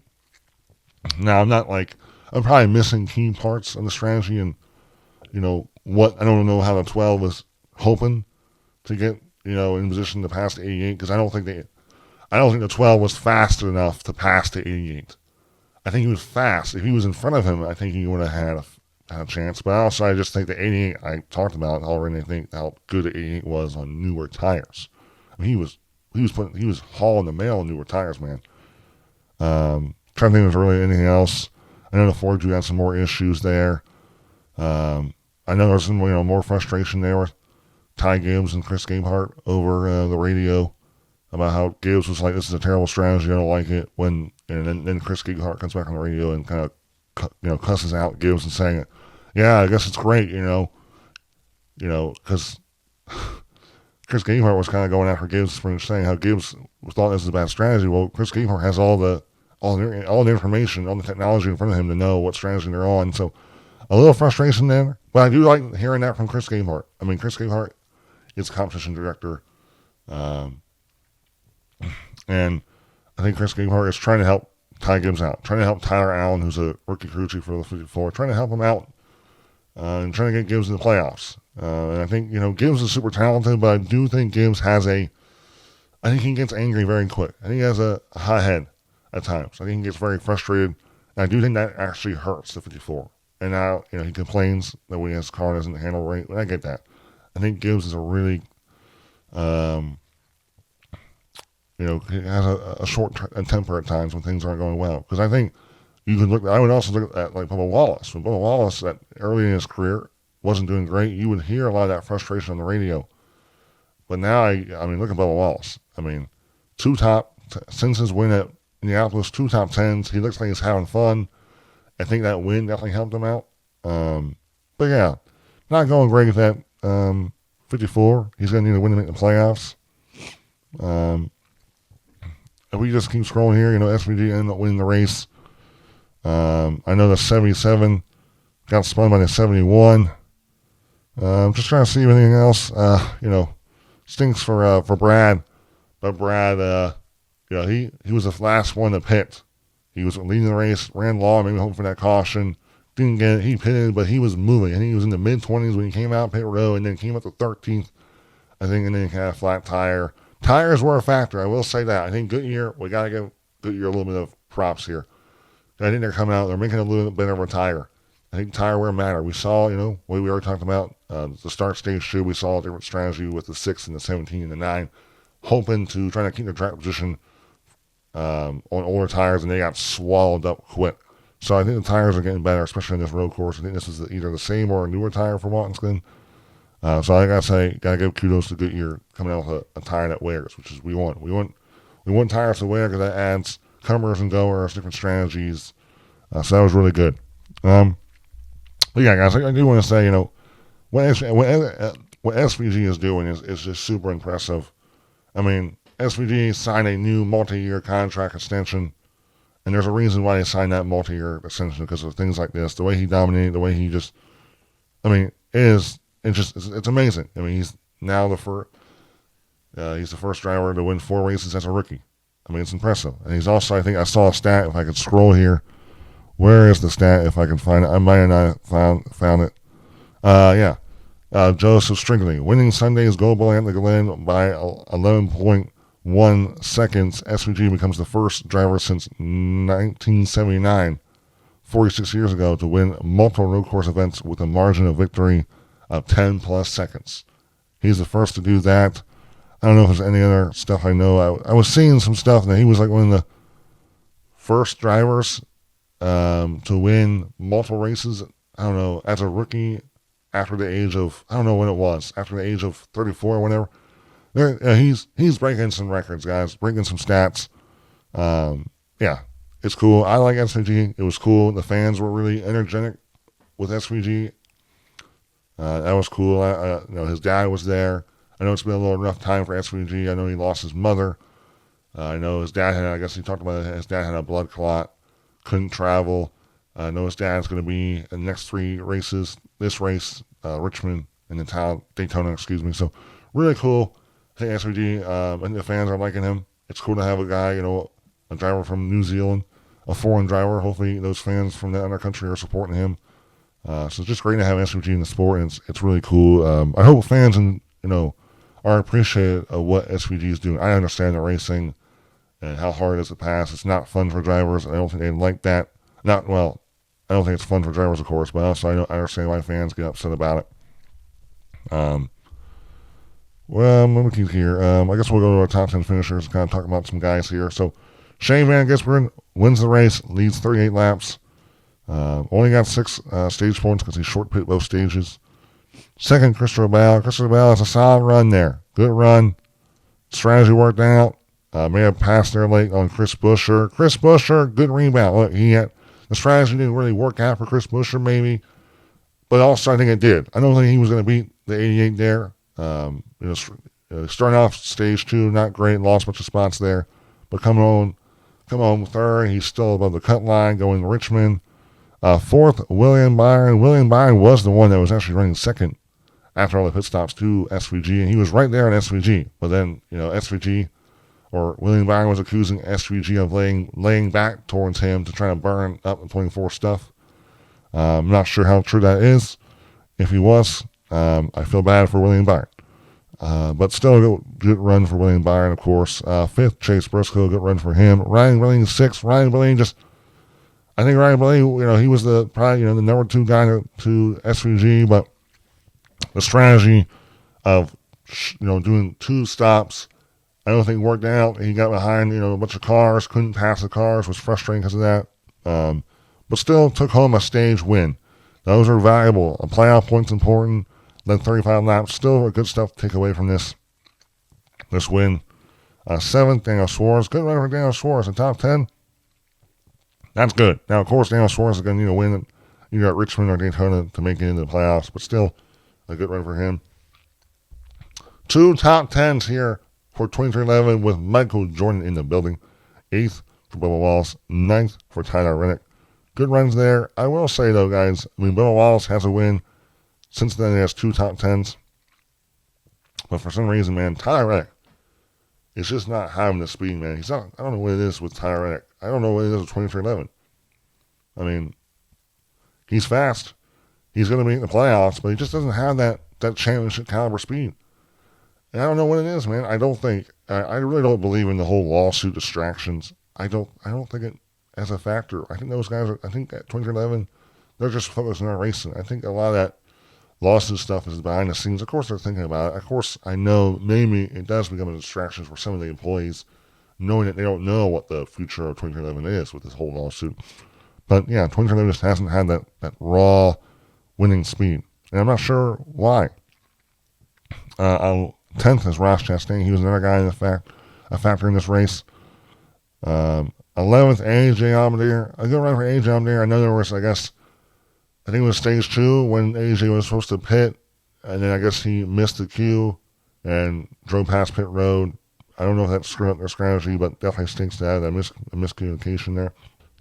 Now, I'm probably missing key parts of the strategy, and, I don't know how the 12 was hoping to get, in position to pass the 88, because I don't think the 12 was fast enough to pass the 88. I think he was fast. If he was in front of him, I think he would have had a chance. But also, I just think the 88, I talked about already, I think how good the 88 was on newer tires. I mean, he was hauling the mail on newer tires, man. Trying to think if there's really anything else. I know the Ford Drew had some more issues there. I know there's some more frustration there with Ty Gibbs and Chris Gabehart over the radio about how Gibbs was like, "This is a terrible strategy. I don't like it." And then Chris Gabehart comes back on the radio and kind of cusses out Gibbs and saying, "Yeah, I guess it's great, because Chris Gabehart was kind of going after Gibbs for saying how Gibbs thought this was a bad strategy. Well, Chris Gabehart has all the information, all the technology in front of him to know what strategy they're on. So a little frustration there, but I do like hearing that from Chris Gabehart. I mean, Chris Gabehart is competition director, and I think Chris Gabehart is trying to help Ty Gibbs out, trying to help Tyler Allen, who's a rookie crew chief for the 54, trying to help him out, and trying to get Gibbs in the playoffs. And I think, Gibbs is super talented, but I do think Gibbs I think he gets angry very quick. I think he has a hot head at times. I think he gets very frustrated, and I do think that actually hurts the 54. And now, he complains that when his car doesn't handle right, and I get that. I think Gibbs is a really, he has a short temper at times when things aren't going well. Because I think I would also look at like Bubba Wallace. When Bubba Wallace, that early in his career, wasn't doing great, you would hear a lot of that frustration on the radio. But now, I mean, look at Bubba Wallace. I mean, since his win at Indianapolis, 2 top 10s. He looks like he's having fun. I think that win definitely helped him out. But yeah, not going great with that 54. He's going to need a win to make the playoffs. If we just keep scrolling here, SVG ended up winning the race. I know the 77 got spun by the 71. Just trying to see if anything else, stinks for Brad. But Brad, he was the last one to pit. He was leading the race, ran long, maybe hoping for that caution. Didn't get it. He pitted, but he was moving. I think he was in the mid-20s when he came out pit row, and then came up to 13th, I think, and then he had a flat tire. Tires were a factor, I will say that. I think Goodyear, we got to give Goodyear a little bit of props here. I think they're coming out, they're making a little bit better of a tire. I think tire wear matter. We saw, what we already talked about, the start stage 2, we saw a different strategy with the 6 and the 17 and the 9, hoping to try to keep their track position on older tires, and they got swallowed up quick. So I think the tires are getting better, especially on this road course. I think this is either the same or a newer tire for Walkin Glen. So I gotta give kudos to Goodyear coming out with a tire that wears, which is we want. We want tires to wear because that adds comers and goers, different strategies. So that was really good. But yeah, guys, I do want to say, what SVG is doing is just super impressive. I mean, SVG signed a new multi-year contract extension, And there's a reason why they signed that multi-year extension, because of things like this. The way he dominated, the way he just, it's amazing. I mean, he's now he's the first driver to win 4 races as a rookie. I mean, it's impressive. And he's also, I think I saw a stat, if I could scroll here. Where is the stat, if I can find it? I might have not found it. Joseph Stringley, winning Sunday's Gold Ball at the Glen by 11.1 seconds. SVG becomes the first driver since 1979, 46 years ago, to win multiple road course events with a margin of victory of 10 plus seconds. He's the first to do that. I don't know if there's any other stuff I know. I was seeing some stuff that he was like one of the first drivers to win multiple races, I don't know, as a rookie after the age of, I don't know when it was, after the age of 34 or whatever. He's breaking some records, guys, breaking some stats. It's cool. I like SVG. It was cool. The fans were really energetic with SVG. That was cool. His dad was there. I know it's been a little rough time for SVG. I know he lost his mother. I know his dad had, I guess he talked about it, his dad had a blood clot, couldn't travel. I know his dad's going to be in the next 3 races, this race, Richmond, and then Daytona, So really cool. I think SVG and the fans are liking him. It's cool to have a guy, a driver from New Zealand, a foreign driver. Hopefully those fans from that other country are supporting him. So it's just great to have SVG in the sport, and it's really cool. I hope fans are appreciative of what SVG is doing. I understand the racing and how hard it is to pass. It's not fun for drivers. I don't think they like that. I don't think it's fun for drivers, of course, but also I understand why fans get upset about it. Let me keep here. I guess we'll go to our top 10 finishers and kind of talk about some guys here. So Shane Van Gisbergen wins the race, leads 38 laps. Only got 6 stage points because he short pit both stages. Second, Christopher Bell. Christopher Bell has a solid run there. Good run. Strategy worked out. May have passed there late on Chris Buescher. Chris Buescher, good rebound. Look, the strategy didn't really work out for Chris Buescher, maybe, but also I think it did. I don't think he was going to beat the 88 there. Starting off stage 2, not great, lost a bunch of spots there, but come on third. He's still above the cut line, going to Richmond. Fourth, William Byron. William Byron was the one that was actually running second after all the pit stops to SVG, and he was right there on SVG. But then, SVG or William Byron was accusing SVG of laying back towards him to try to burn up the 24 stuff. I'm not sure how true that is. If he was, I feel bad for William Byron. But still a good run for William Byron, of course. Fifth, Chase Briscoe, good run for him. Ryan Blaney, sixth. Ryan Blaney I think Ryan Blaney, he was probably the number 2 guy to SVG, but the strategy of, doing 2 stops, I don't think worked out. He got behind, a bunch of cars, couldn't pass the cars, was frustrating because of that. But still took home a stage win. Those are valuable. A playoff point's important. Then 35 laps, still good stuff to take away from this win. Seventh, Daniel Suarez. Good run for Daniel Suarez in top 10. That's good. Now, of course, Daniel Suarez is going to need a win. You got Richmond or Daytona to make it into the playoffs, but still a good run for him. 2 top 10s here for 2011 with Michael Jordan in the building. 8th for Bubba Wallace. 9th for Tyler Reddick. Good runs there. I will say, though, guys, Bubba Wallace has a win. Since then, he has 2 top 10s. But for some reason, man, Tyler Reddick is just not having the speed, man. I don't know what it is with Tyler Reddick. I don't know what it is with 2311. I mean, he's fast. He's going to be in the playoffs, but he just doesn't have that championship caliber speed. And I don't know what it is, man. I really don't believe in the whole lawsuit distractions. I don't think it as a factor. I think those guys at 2311, they're just focusing on racing. I think a lot of that lawsuit stuff is behind the scenes. Of course, they're thinking about it. Of course, I know maybe it does become a distraction for some of the employees, knowing that they don't know what the future of 2011 is with this whole lawsuit. But yeah, 2011 just hasn't had that raw winning speed. And I'm not sure why. 10th is Ross Chastain. He was another guy a factor in this race. 11th, AJ Allmendinger. A good run for AJ Allmendinger. I know there was, I think it was stage 2 when AJ was supposed to pit, and then I guess he missed the cue and drove past pit road. I don't know if that screwed up their strategy, but definitely stinks to have that miscommunication there.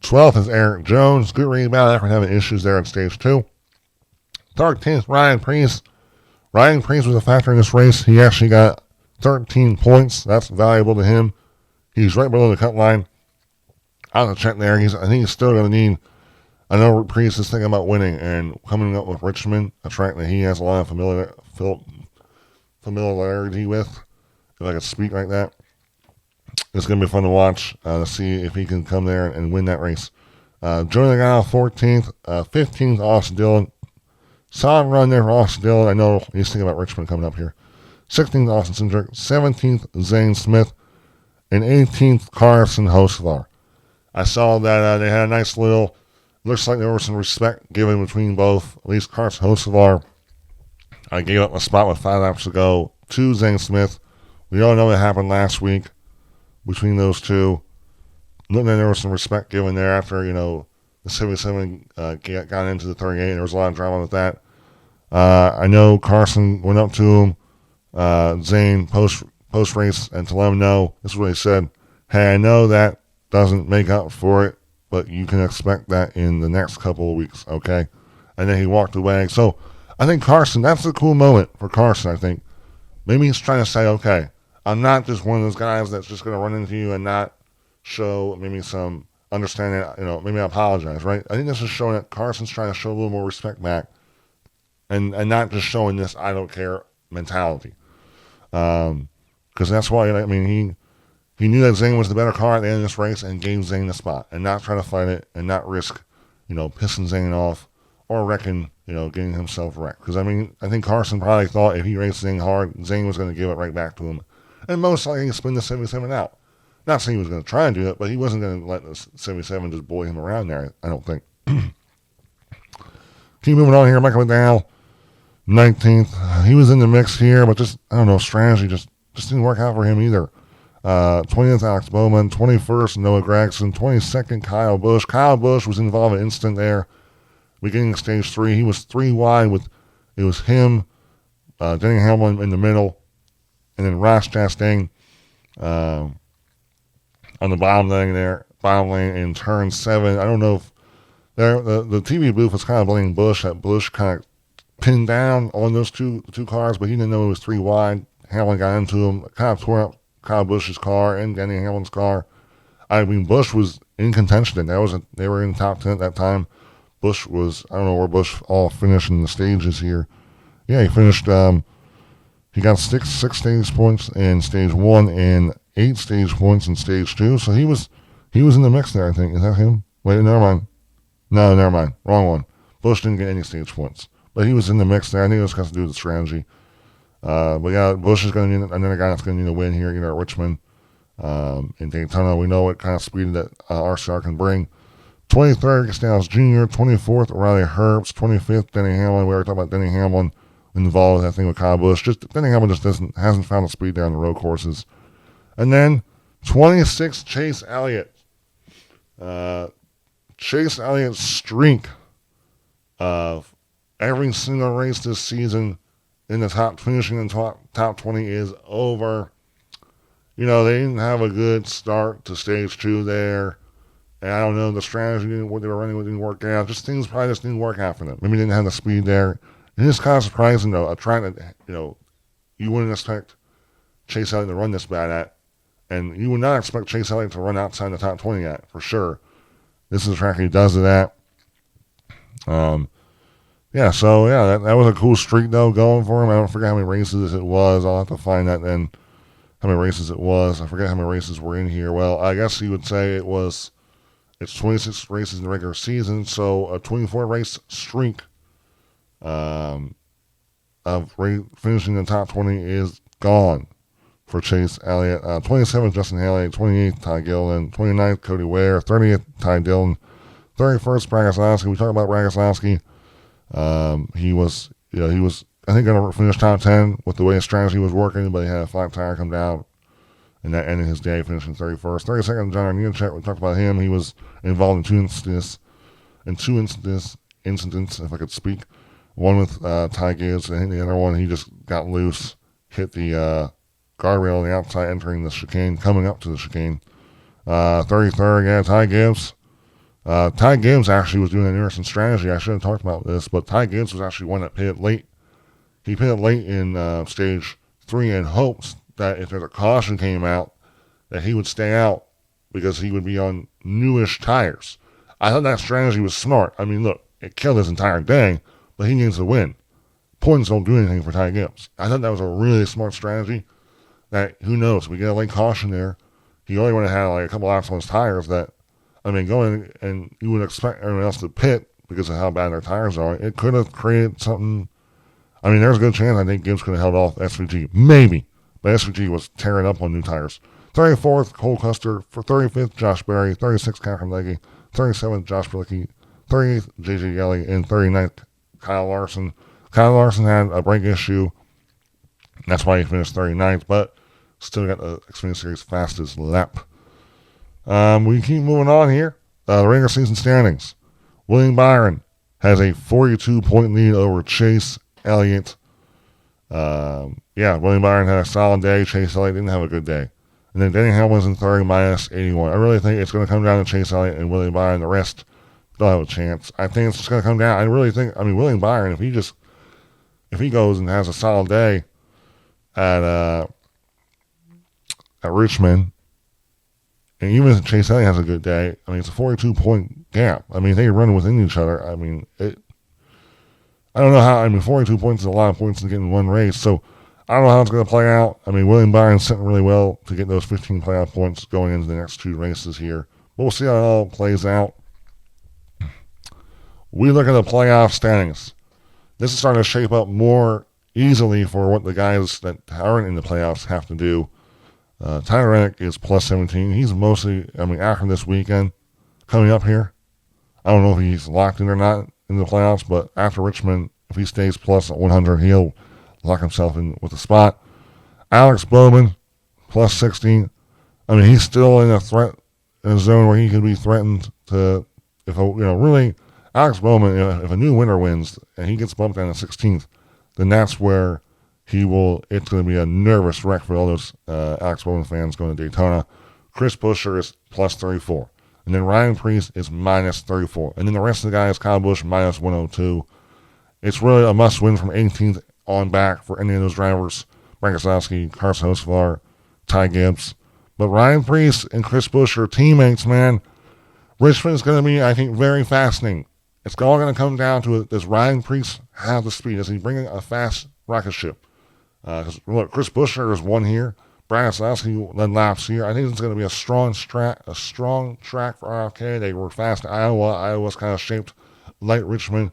12th is Eric Jones. Good rebound after having issues there in stage 2. 13th, Ryan Preece. Ryan Preece was a factor in this race. He actually got 13 points. That's valuable to him. He's right below the cut line. Out of the check there. I think he's still going to need. I know Preece is thinking about winning and coming up with Richmond, a track that he has a lot of familiarity with, if I could speak like that. It's going to be fun to watch to see if he can come there and win that race. Joining the guy on 14th, 15th, Austin Dillon. Solid run there for Austin Dillon. I know he's thinking about Richmond coming up here. 16th, Austin Cindric. 17th, Zane Smith. And 18th, Carson Hocevar. I saw that they had a nice little, looks like there was some respect given between both. At least Carson Hocevar. I gave up a spot with 5 laps to go to Zane Smith. We all know what happened last week between those two. Looking like there was some respect given there after, the 77 got into the 38. There was a lot of drama with that. I know Carson went up to him, Zane, post-race, and to let him know, this is what he said, hey, I know that doesn't make up for it, but you can expect that in the next couple of weeks, okay? And then he walked away. So I think Carson, that's a cool moment for Carson, I think. Maybe he's trying to say, okay, I'm not just one of those guys that's just going to run into you and not show maybe some understanding, maybe I apologize, right? I think this is showing that Carson's trying to show a little more respect back and not just showing this I don't care mentality. Because that's why, he knew that Zane was the better car at the end of this race and gave Zane the spot and not try to fight it and not risk, pissing Zane off or wrecking, getting himself wrecked. Because, I think Carson probably thought if he raced Zane hard, Zane was going to give it right back to him. And most likely he'd spin the 77 out. Not saying he was going to try and do it, but he wasn't going to let the 77 just boy him around there, I don't think. Keep moving on here. Michael McDowell, 19th. He was in the mix here, but just, strategy just didn't work out for him either. 20th, Alex Bowman. 21st, Noah Gregson. 22nd, Kyle Busch. Kyle Busch was involved in an incident there. Beginning of stage 3, he was 3 wide it was him, Denny Hamlin in the middle, and then Ross Chastain on the bottom lane in turn 7. I don't know if the TV booth was kind of blaming Busch. That Busch kind of pinned down on those two cars, but he didn't know it was 3 wide. Hamlin got into him, kind of tore up Kyle Busch's car and Denny Hamlin's car. Busch was in contention. They were in the top 10 at that time. Busch was, I don't know where Busch all finished in the stages here. Yeah, he finished, he got 6 stage points in stage 1 and 8 stage points in stage 2. So he was in the mix there, I think. Is that him? Wait, never mind. No, never mind. Wrong one. Busch didn't get any stage points. But he was in the mix there. I think it was got to do with the strategy. But yeah, Busch is going to need another guy that's going to need a win here, at Richmond. In Daytona, we know what kind of speed that RCR can bring. 23rd, Stenhouse Jr., 24th, O'Reilly Herbst, 25th, Denny Hamlin. We already talked about Denny Hamlin involved with that thing with Kyle Busch. Denny Hamlin just hasn't found the speed there on the road courses. And then 26th, Chase Elliott. Chase Elliott's streak of every single race this season in the finishing in top 20 is over. They didn't have a good start to stage 2 there. And I don't know, the strategy, what they were running didn't work out. Things probably just didn't work out for them. Maybe they didn't have the speed there. It is kind of surprising, though, a track that, you wouldn't expect Chase Elliott to run this bad at. And you would not expect Chase Elliott to run outside the top 20 at, for sure. This is a track he does it at. That was a cool streak, though, going for him. I don't forget how many races it was. I'll have to find that then, how many races it was. I forget how many races were in here. Well, I guess you would say it's 26 races in the regular season, so a 24-race streak of finishing in the top 20 is gone for Chase Elliott. 27th, Justin Haley. 28th, Ty Gillen. 29th, Cody Ware. 30th, Ty Dillon. 31st, Brad Keselowski. We talked about Brad Keselowski. He was, I think, going to finish top 10 with the way his strategy was working, but he had a flat tire come down, and that ended his day, finishing 31st. 32nd, John Nemechek. We talked about him. He was involved in two incidents, if I could speak. One with Ty Gibbs, and the other one, he just got loose, hit the guardrail on the outside, entering the chicane, coming up to the chicane. 33rd, Ty Gibbs. Ty Gibbs actually was doing an interesting strategy. I should have talked about this, but Ty Gibbs was actually one that pitted late. He pitted late in stage 3 in hopes that if there's a caution came out, that he would stay out because he would be on newish tires. I thought that strategy was smart. I mean, look, it killed his entire day, but he needs to win. Points don't do anything for Ty Gibbs. I thought that was a really smart strategy. That, who knows, we get a late caution there. He only would have had like a couple laps on his tires that, I mean, going and you would expect everyone else to pit because of how bad their tires are. It could have created something. I mean, there's a good chance I think Gibbs could have held off SVG. Maybe. But SVG was tearing up on new tires. 34th, Cole Custer. For 35th, Josh Berry. 36th, Catherine Legge. 37th, Josh Bilicki. 38th, JJ Yelly. And 39th, Kyle Larson. Kyle Larson had a brake issue. That's why he finished 39th, but still got the Xfinity Series fastest lap. We keep moving on here. The regular season standings. William Byron has a 42-point lead over Chase Elliott. William Byron had a solid day. Chase Elliott didn't have a good day. And then Denny Hamlin's in third, minus 81. I really think it's going to come down to Chase Elliott and William Byron. The rest don't have a chance. I think it's just going to come down. I really think, William Byron, if he goes and has a solid day at Richmond, and even if Chase Elliott has a good day, it's a 42-point gap. They run within each other. I don't know how, 42 points is a lot of points to get in one race, so I don't know how it's going to play out. William Byron's sitting really well to get those 15 playoff points going into the next 2 races here. But we'll see how it all plays out. We look at the playoff standings. This is starting to shape up more easily for what the guys that aren't in the playoffs have to do. Tyler Reddick is plus 17. He's mostly, after this weekend coming up here, I don't know if he's locked in or not in the playoffs, but after Richmond, if he stays plus 100, he'll lock himself in with a spot. Alex Bowman, plus 16. He's still in a zone where he could be threatened to, Alex Bowman, if a new winner wins and he gets bumped down to 16th, then that's where it's going to be a nervous wreck for all those Alex Bowman fans going to Daytona. Chris Buescher is plus 34. And then Ryan Preece is minus 34. And then the rest of the guys, Kyle Busch, minus 102. It's really a must-win from 18th on back for any of those drivers. Brad Keselowski, Carson Hocevar, Ty Gibbs. But Ryan Preece and Chris Buescher, teammates, man. Richmond is going to be, I think, very fascinating. It's all going to come down to, does Ryan Preece have the speed? Is he bringing a fast rocket ship? Look, Chris Buescher has won here. Brad Keselowski led laps here. I think it's going to be a strong track for RFK. They were fast in Iowa. Iowa's kind of shaped like Richmond.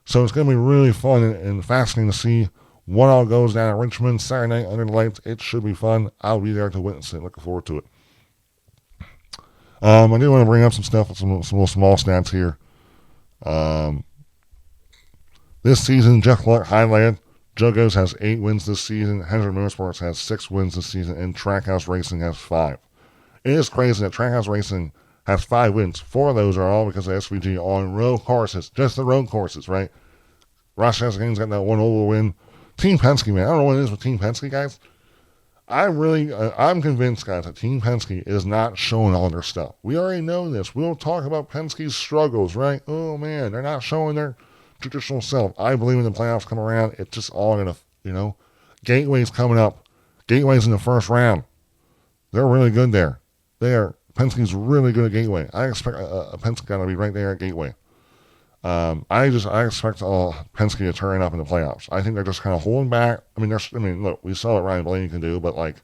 So it's going to be really fun and fascinating to see what all goes down at Richmond Saturday night under the lights. It should be fun. I'll be there to witness it. Looking forward to it. I do want to bring up some stuff, some little small stats here. This season, Jeff Clark highlighted. Joe Gibbs has 8 wins this season. Hendrick Motorsports has 6 wins this season. And Trackhouse Racing has 5. It is crazy that Trackhouse Racing has 5 wins. 4 of those are all because of SVG on road courses. Just the road courses, right? Ross Chastain got that one oval win. Team Penske, man. I don't know what it is with Team Penske, guys. I'm convinced, guys, that Team Penske is not showing all their stuff. We already know this. We'll talk about Penske's struggles, right? Oh, man, they're not showing their traditional self. I believe when the playoffs come around, it's just all going to, Gateway's coming up. Gateway's in the first round. They're really good there. Penske's really good at Gateway. I expect a Penske to be right there at Gateway. I expect Penske to turn up in the playoffs. I think they're just kind of holding back. Look, we saw what Ryan Blaney can do, but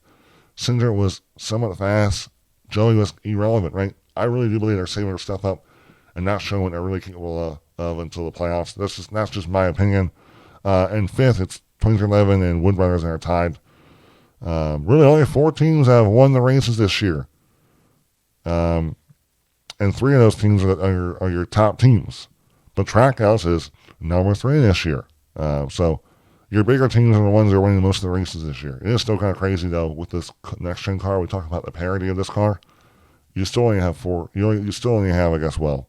Cinder was somewhat fast. Joey was irrelevant, right? I really do believe they're saving their stuff up and not showing what they're really capable of until the playoffs. That's just my opinion. And 5th, it's 2311 and Wood Brothers are tied. Really, only 4 teams have won the races this year. And 3 of those teams are your top teams. But Trackhouse is number 3 this year. So your bigger teams are the ones that are winning most of the races this year. It is still kind of crazy, though, with this next-gen car. We talk about the parity of this car. You still only have 4. You still only have,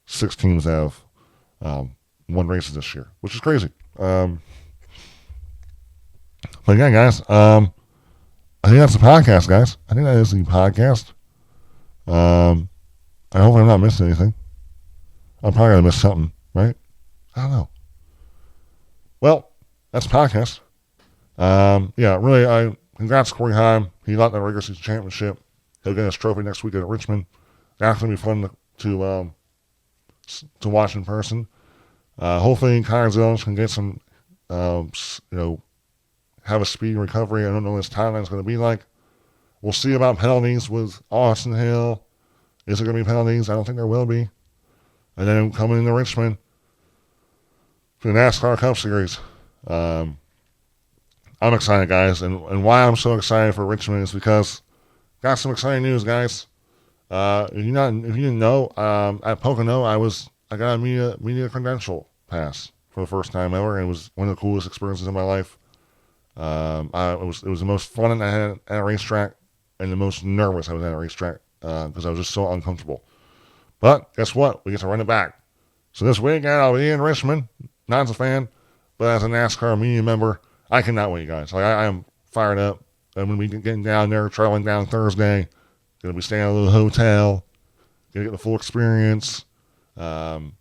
6 teams that have won races this year, which is crazy. But yeah, guys, I think that's the podcast, guys. I think that is the podcast. I hope I'm not missing anything. I'm probably going to miss something, right? I don't know. Well, that's the podcast. Really, congrats to Corey Haim. He got the regular season championship. He'll get his trophy next weekend at Richmond. That's going to be fun to watch in person. Hopefully, Kyle Jones can get some, have a speedy recovery. I don't know what his timeline's going to be like. We'll see about penalties with Austin Hill. Is there going to be penalties? I don't think there will be. And then coming into Richmond for the NASCAR Cup Series. I'm excited, guys. And why I'm so excited for Richmond is because got some exciting news, guys. If you didn't know, at Pocono, I got a media credential pass for the first time ever, and it was one of the coolest experiences of my life. It was the most fun I had at a racetrack, and the most nervous I was at a racetrack because I was just so uncomfortable. But guess what? We get to run it back. So this weekend I'll be in Richmond, not as a fan, but as a NASCAR media member. I cannot wait, guys. I am fired up. I'm going to be getting down there, traveling down Thursday. Going to be staying at a little hotel. Going to get the full experience. I'll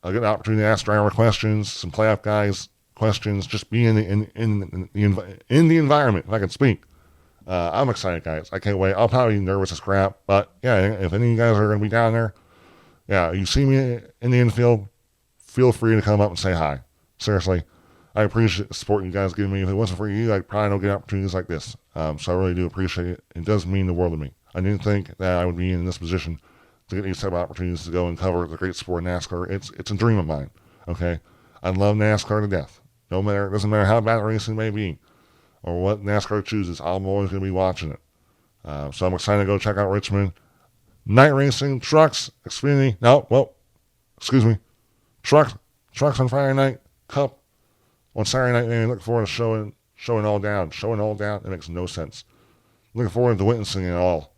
get the opportunity to ask driver questions, some playoff guys questions, just be in the environment, if I can speak. I'm excited, guys. I can't wait. I'll probably be nervous as crap, but yeah, if any of you guys are going to be down there, yeah, you see me in the infield, feel free to come up and say hi. Seriously, I appreciate the support you guys give me. If it wasn't for you, I'd probably don't get opportunities like this. So I really do appreciate it. It does mean the world to me. I didn't think that I would be in this position to get these type of opportunities to go and cover the great sport of NASCAR. It's a dream of mine. Okay, I love NASCAR to death. It doesn't matter how bad the racing may be or what NASCAR chooses. I'm always going to be watching it. So I'm excited to go check out Richmond. Night racing, trucks, Xfinty. Trucks on Friday night, Cup on Saturday night. Man, looking forward to showing all down. Showing all down, it makes no sense. Looking forward to witnessing it all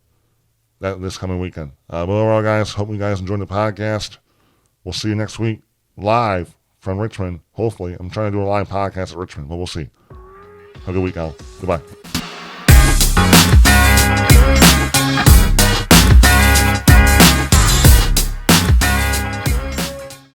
this coming weekend. But overall, guys, hope you guys enjoyed the podcast. We'll see you next week live from Richmond. Hopefully, I'm trying to do a live podcast at Richmond, but we'll see. Have a good week, Al. Goodbye.